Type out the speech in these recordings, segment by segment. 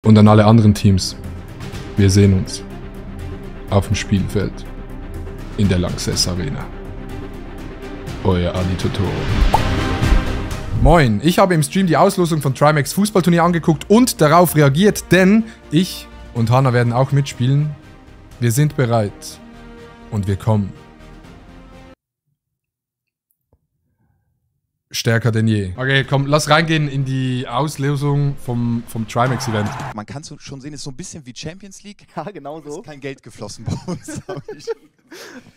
Und an alle anderen Teams, wir sehen uns auf dem Spielfeld in der Lanxess Arena. Euer Adi Totoro. Moin, ich habe im Stream die Auslosung von Trimax Fußballturnier angeguckt und darauf reagiert, denn ich und Hanna werden auch mitspielen. Wir sind bereit und wir kommen. Stärker denn je. Okay, komm, lass reingehen in die Auslosung vom Trimax-Event. Man kann es schon sehen, es ist so ein bisschen wie Champions League. Ja, genau so. Es ist kein Geld geflossen bei uns.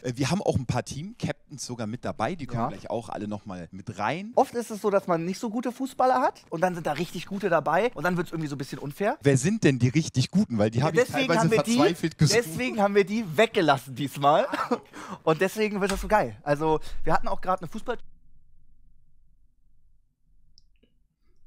Wir haben auch ein paar Team-Captains sogar mit dabei, die kommen gleich auch alle nochmal mit rein. Oft ist es so, dass man nicht so gute Fußballer hat und dann sind da richtig gute dabei und dann wird es irgendwie so ein bisschen unfair. Wer sind denn die richtig Guten? Weil die habe ich teilweise verzweifelt gesucht. Deswegen haben wir die weggelassen diesmal und deswegen wird das so geil. Also wir hatten auch gerade eine Fußball...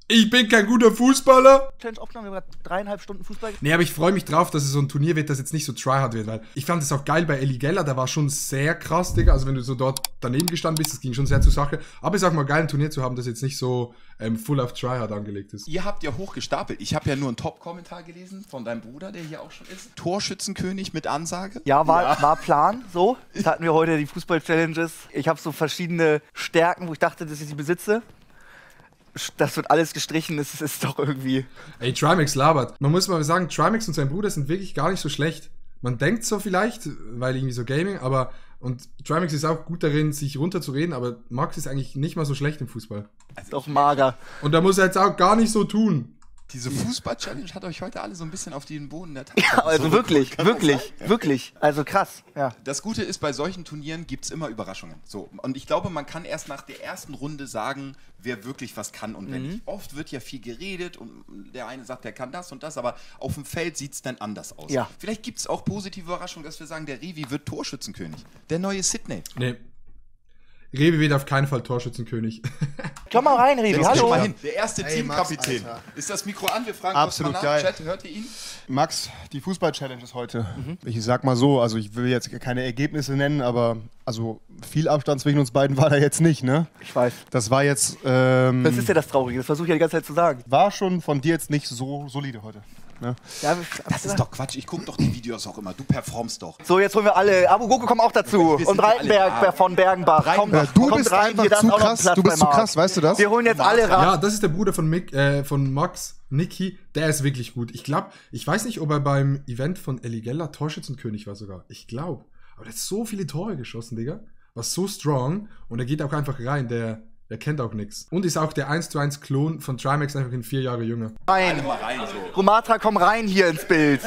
Ich bin kein guter Fußballer. Challenge aufgenommen, wir haben gerade 3,5 Stunden Fußball. Nee, aber ich freue mich drauf, dass es so ein Turnier wird, das jetzt nicht so tryhard wird, weil ich fand es auch geil bei Eligella, der war schon sehr krass, Digga, also wenn du so dort daneben gestanden bist, das ging schon sehr zur Sache, aber es ist auch mal geil, ein Turnier zu haben, das jetzt nicht so full auf tryhard angelegt ist. Ihr habt ja hochgestapelt. Ich habe ja nur einen Top-Kommentar gelesen von deinem Bruder, der hier auch schon ist. Torschützenkönig mit Ansage. Ja, war Plan, so. Jetzt hatten wir heute die Fußball-Challenges. Ich habe so verschiedene Stärken, wo ich dachte, dass ich sie besitze. Das wird alles gestrichen, das ist doch irgendwie... Ey, Trimax labert. Man muss mal sagen, Trimax und sein Bruder sind wirklich gar nicht so schlecht. Man denkt so vielleicht, weil irgendwie so Gaming, aber... Und Trimax ist auch gut darin, sich runterzureden, aber Max ist eigentlich nicht mal so schlecht im Fußball. Also doch mager. Und da muss er jetzt auch gar nicht so tun. Diese Fußball-Challenge hat euch heute alle so ein bisschen auf den Boden der Tatsache. Ja, also wirklich. Also krass, ja. Das Gute ist, bei solchen Turnieren gibt es immer Überraschungen. So, und ich glaube, man kann erst nach der ersten Runde sagen, wer wirklich was kann und wer nicht. Oft wird ja viel geredet und der eine sagt, der kann das und das, aber auf dem Feld sieht es dann anders aus. Ja. Vielleicht gibt es auch positive Überraschungen, dass wir sagen, der Revi wird Torschützenkönig. Der neue Sydney. Nee. Revi wird auf keinen Fall Torschützenkönig. Komm mal rein, Revi, hallo. Mal hin. Der erste Teamkapitän. Ist das Mikro an? Wir fragen absolut kurz mal nach. geil. Chat, hört ihr ihn? Max, die Fußball-Challenge ist heute. Ich sag mal so, also ich will jetzt keine Ergebnisse nennen, aber also viel Abstand zwischen uns beiden war da jetzt nicht, ne? Ich weiß. Das war jetzt... Das ist ja das Traurige, das versuche ich ja die ganze Zeit zu sagen. War schon von dir jetzt nicht so solide heute. Ne? Ja, Das ist doch Quatsch. Ich gucke doch die Videos auch immer. Du performst doch. So, jetzt holen wir alle. Abu Goko kommt auch dazu. Und Reitenberg von Bergenbach. Du bist einfach zu krass. Du bist zu krass, weißt du das? Wir holen jetzt alle ran. Ja, das ist der Bruder von Max, Niki. Der ist wirklich gut. Ich glaube, ich weiß nicht, ob er beim Event von Eligella Torschützenkönig war sogar. Ich glaube. Aber der hat so viele Tore geschossen, Digga. War so strong. Und er geht auch einfach rein. Der kennt auch nichts. Und ist auch der 1:1 Klon von Trimax, einfach in 4 Jahre jünger. Rein. Romatra, komm rein hier ins Bild.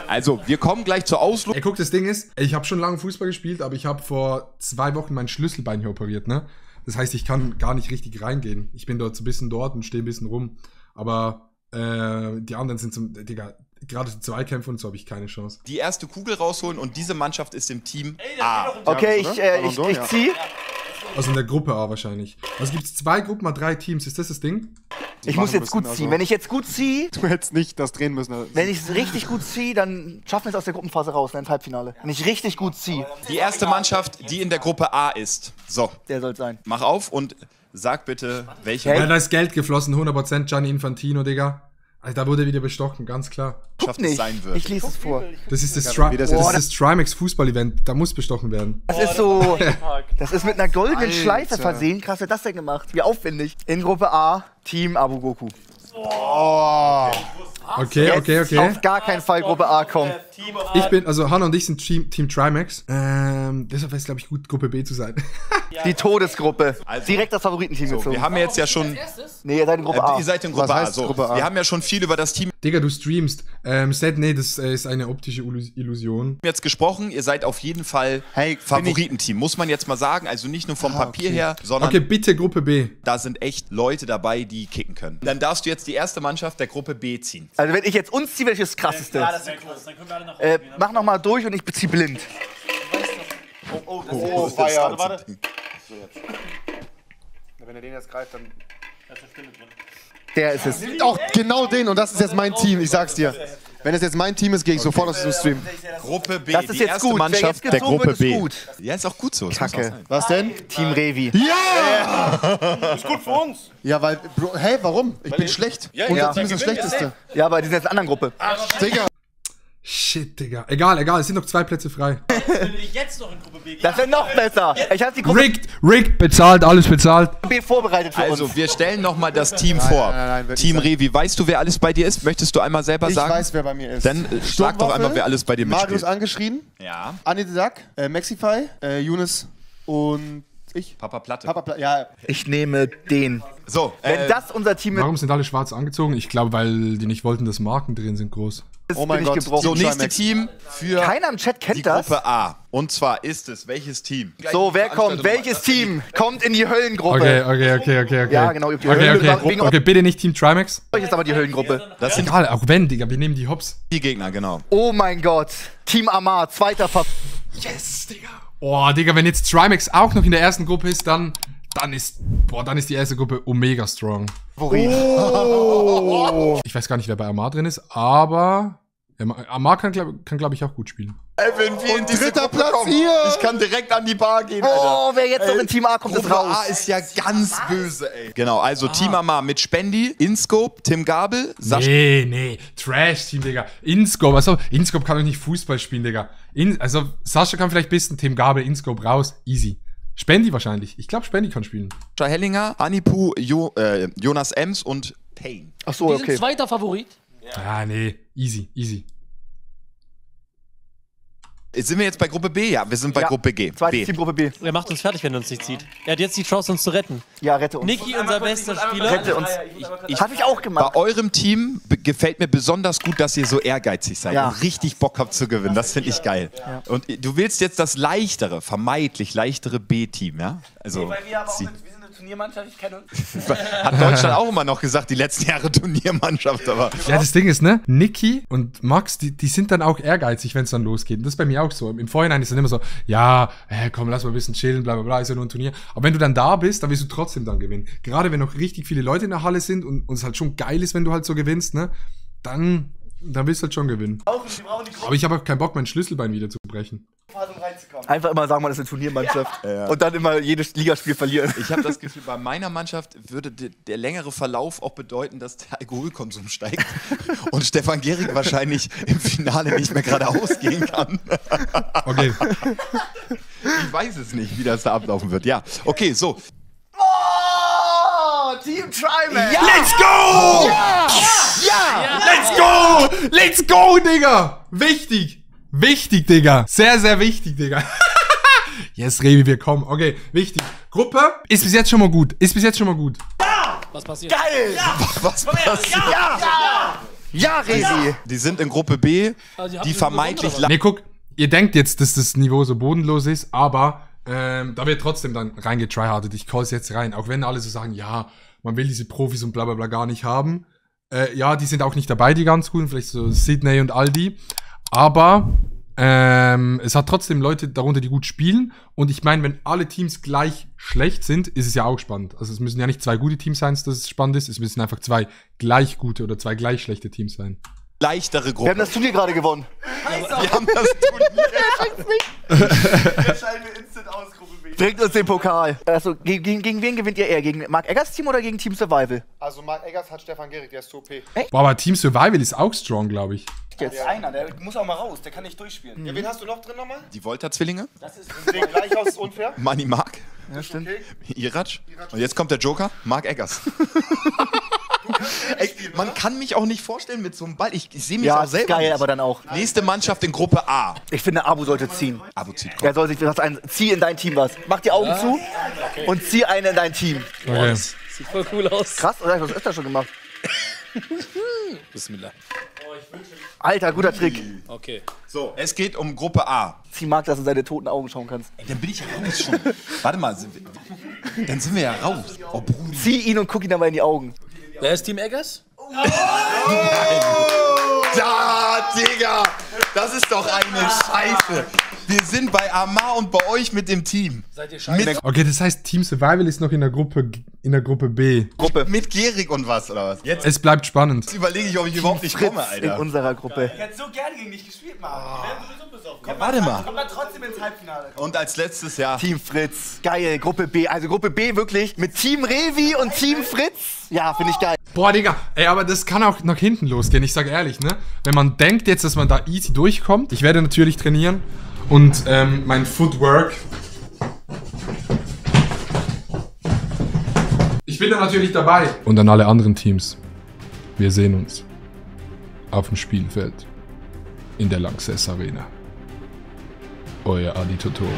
Also, wir kommen gleich zur Auslosung. Ey, guck, das Ding ist, ich habe schon lange Fußball gespielt, aber ich habe vor 2 Wochen mein Schlüsselbein hier operiert, ne? Das heißt, ich kann gar nicht richtig reingehen. Ich bin dort so ein bisschen dort und stehe ein bisschen rum. Aber die anderen sind zum, Digga, gerade zu Zweikämpfen und so habe ich keine Chance. Die erste Kugel rausholen und diese Mannschaft ist im Team A. Okay, ich zieh. Also in der Gruppe A wahrscheinlich. Also gibt es 2 Gruppen, mal 3 Teams. Ist das das Ding? Ich muss jetzt gut ziehen. Wenn ich jetzt gut ziehe, Du hättest nicht das drehen müssen. wenn ich es richtig gut ziehe, dann schaffen wir es aus der Gruppenphase raus, ins Halbfinale. Wenn ich richtig gut ziehe, Die erste Mannschaft, die in der Gruppe A ist. So, der soll es sein. mach auf und sag bitte, welche Hey. Ja, da ist Geld geflossen, 100% Gianni Infantino, Digga. Also da wurde wieder bestochen, ganz klar. Mannschaft es Nicht. sein wird. Ich lese es vor. Das ist das, das ist- das Trimax Fußball-Event. Da muss bestochen werden. Das ist so. Das ist mit einer goldenen Alter. Schleife versehen. Krass, wer hat das denn gemacht? Wie aufwendig. In Gruppe A, Team Abu Goku. Oh. Okay. Auf gar keinen Fall Gruppe A kommen. Ich bin, also Hanna und ich sind Team Trimax. Deshalb wäre es, glaube ich, gut, Gruppe B zu sein. Die Todesgruppe. Also- Direkt das Favoritenteam So, gezogen. wir haben jetzt ja schon. Nee, ihr seid in Gruppe A. Ihr seid in Gruppe Was A. heißt So, Gruppe A? wir haben ja schon viel über das Team Digga, du streamst. Seth, nee, das ist eine optische Illusion. jetzt gesprochen. Ihr seid auf jeden Fall Hey, Favoritenteam, muss man jetzt mal sagen. Also nicht nur vom Papier her, sondern Okay, bitte Gruppe B. da sind echt Leute dabei, die kicken können. Dann darfst du jetzt die erste Mannschaft der Gruppe B ziehen. Also wenn ich jetzt uns ziehe, welches das Krasseste? Ja, das ist groß. Dann können wir alle nach Hause gehen. Mach nochmal durch und ich beziehe blind. Oh, Oh, Das ist warte, warte. Wenn er den jetzt greift, dann... Da ist eine Stimme drin. Der ist es. Auch genau den und das ist jetzt mein Team, ich sag's dir. Wenn es jetzt mein Team ist, gehe ich sofort aus dem Stream. Gruppe B, Das ist die jetzt erste gut. Wer Mannschaft jetzt der gezogen Gruppe wird, ist B. gut. Ja, ist auch gut so. Das muss auch Kacke. sein. Was denn? Team Revi. Ist gut für uns. Ja, weil, Bro, hey, warum? Ich bin schlecht. Unser Team ist das Schlechteste. Ja, aber die sind jetzt in einer anderen Gruppe. Digga. Shit, Digga. Egal, es sind noch 2 Plätze frei. Wenn ich jetzt noch in Gruppe B gehe. Das wäre noch besser. Ich habe die Gruppe Rigged, bezahlt, alles bezahlt. B vorbereitet für Also, uns. wir stellen nochmal das Team vor. nein, wird Team nicht sein. Revi, weißt du, wer alles bei dir ist? Möchtest du einmal selber Ich sagen? weiß, wer bei mir ist. Dann sag doch einmal, wer alles bei dir Marius mitspielt. angeschrien, Ja, Anni the Duck, Maxify, Younes und ich. Papa Platte. Ja, Ich nehme den. So, Wenn das unser Team ist, Warum sind alle schwarz angezogen? Ich glaube, weil die nicht wollten, dass Marken drin sind groß. oh mein bin ich Gott. gebrochen. so nächste Trimax. Team für Keiner im Chat die kennt das. Gruppe A. Und zwar ist es, welches Team? So, wer kommt? Welches Team kommt in die Höllengruppe? Okay. Ja, genau. Die Höllengruppe. Wegen Okay, bitte nicht Team Trimax. euch ist aber die Höllengruppe. Das sind Egal, auch wenn, Digga, wir nehmen die Hops. die Gegner, genau. Oh mein Gott. Team Amar, zweiter Yes, Digga. Oh, Digga, wenn jetzt Trimax auch noch in der ersten Gruppe ist, dann ist die erste Gruppe Omega Strong. Favorit. Ich weiß gar nicht, wer bei Amar drin ist, aber Amar kann glaube ich, auch gut spielen. Wenn wir in diese dritter Gruppe Platz kommen, hier. ich kann direkt an die Bar gehen, Alter. Oh, wer jetzt noch in Team A kommt, ist Gruppe raus. A ist ja ganz böse, ey. Genau, also Team Amar mit Spendi, Inscope, Tim Gabel, Sascha. Nee, Trash-Team, Digga. Inscope, also Inscope kann doch nicht Fußball spielen, Digga. Also Sascha kann vielleicht ein bisschen, Tim Gabel, Inscope raus, easy. Spendi wahrscheinlich. Ich glaube, Spendi kann spielen. Hellinger, Anipu, Jonas Ems und Payne. Ach so, Die sind okay. zweiter Favorit. Ah, nee, easy. Sind wir jetzt bei Gruppe B? Ja, wir sind bei Ja. Gruppe G. Zweites B. Team Gruppe B. Er macht uns fertig, wenn er uns nicht zieht. Er hat jetzt die Chance, uns zu retten. Ja, rette uns. Niki, unser bester Spieler. Rette uns. Hab ich auch Bei gemacht. eurem Team gefällt mir besonders gut, dass ihr so ehrgeizig seid Ja. und richtig Bock habt zu gewinnen. Das finde ich geil. Und du willst jetzt das leichtere, vermeintlich leichtere B-Team, ja? Also, wir sind eine Turniermannschaft, ich kenne uns. hat Deutschland auch immer noch gesagt, die letzten Jahre Turniermannschaft, aber Ja, das Ding ist, ne, Niki und Max, die sind dann auch ehrgeizig, wenn es dann losgeht. Und das ist bei mir auch so. Im Vorhinein ist dann immer so, ja, komm, lass mal ein bisschen chillen, bla bla bla, ist ja nur ein Turnier. Aber wenn du dann da bist, dann willst du trotzdem dann gewinnen. Gerade wenn noch richtig viele Leute in der Halle sind und es halt schon geil ist, wenn du halt so gewinnst, ne, dann willst du halt schon gewinnen. Aber ich habe auch keinen Bock, mein Schlüsselbein wieder zu brechen. Einfach immer sagen, man ist eine Turniermannschaft. Und dann immer jedes Ligaspiel verlieren. ich habe das Gefühl, bei meiner Mannschaft würde der längere Verlauf auch bedeuten, dass der Alkoholkonsum steigt und Stefan Gehrig wahrscheinlich im Finale nicht mehr geradeaus gehen kann. Okay. Ich weiß es nicht, wie das da ablaufen wird. Ja, okay, so. Oh, Team Trimax. Ja. Let's go! Ja! Let's go, Digga! Wichtig, Digga. Sehr, sehr wichtig, Digga. Yes, Revi, wir kommen. Okay, wichtig. Gruppe ist bis jetzt schon mal gut. Was passiert? Geil. Was passiert? Ja, Revi. Die sind in Gruppe B, Also, ihr habt die eine vermeintlich besondere Nee, guck, ihr denkt jetzt, dass das Niveau so bodenlos ist, aber da wird trotzdem dann reingetryhardet. Ich call's jetzt rein. Auch wenn alle so sagen, ja, man will diese Profis und bla bla bla gar nicht haben. Ja, die sind auch nicht dabei, die ganz guten, vielleicht so Sydney und Aldi. Aber es hat trotzdem Leute darunter, die gut spielen. Und ich meine, wenn alle Teams gleich schlecht sind, ist es ja auch spannend. Also es müssen ja nicht 2 gute Teams sein, dass es spannend ist. Es müssen einfach 2 gleich gute oder 2 gleich schlechte Teams sein. leichtere Wir Gruppe. haben das Turnier gerade gewonnen. Wir haben das Bringt uns den Pokal. Also, gegen wen gewinnt ihr eher? Gegen Mark Eggers Team oder gegen Team Survival? Also Marc Eggers hat Stefan Gehrig, der ist zu OP. Boah, aber Team Survival ist auch strong, glaube ich. Jetzt. Einer, der muss auch mal raus, der kann nicht durchspielen. Ja, wen hast du noch drin nochmal? Die Volta-Zwillinge, Deswegen gleich aus, ist unfair. Money Mark, Ja, stimmt. Irac. Und jetzt kommt der Joker, Mark Eggers. Ey, man kann mich auch nicht vorstellen mit so einem Ball. Ich sehe mich Ja, auch ist selber geil, nicht. aber dann auch. Nächste Mannschaft in Gruppe A. Ich finde, Abu sollte ziehen. Abu zieht, Er soll sich zieh in dein Team was. Mach die Augen zu und zieh einen in dein Team. Okay. Sieht voll cool aus. Krass, oder? Ich hab das öfter schon gemacht. Bismillah. Alter, guter Trick. Okay. So, es geht um Gruppe A. Zieh Marc, dass du in seine toten Augen schauen kannst. Ey, dann bin ich ja raus schon. Warte mal, dann sind wir ja raus. Oh, Brudi. Zieh ihn und guck ihn dabei in die Augen. Wer ist Team Eggers? Da, Digga! Das ist doch eine Scheiße. Wir sind bei Amar und bei euch mit dem Team. Seid ihr scheiße? Okay, das heißt, Team Survival ist noch in der Gruppe B. Mit Gerig und was, oder was? Jetzt Es bleibt spannend. überlege ich, ob ich überhaupt nicht Fritz komme, in Alter. unserer Gruppe. Ich hätte so gerne gegen dich gespielt, Mann. Wir werden sowieso besoffen. Ja, warte mal. Kommt man trotzdem ins Halbfinale. Und als letztes, ja. Team Fritz. Geil, Gruppe B. Also Gruppe B wirklich mit Team Revi und Team Fritz. Ja, finde ich geil. Boah, Digga, ey, aber das kann auch nach hinten losgehen, ich sag ehrlich, ne? Wenn man denkt jetzt, dass man da easy durchkommt, ich werde natürlich trainieren und mein Footwork. Ich bin da natürlich dabei. Und an alle anderen Teams, wir sehen uns auf dem Spielfeld in der Lanxess Arena. Euer Adi Totoro.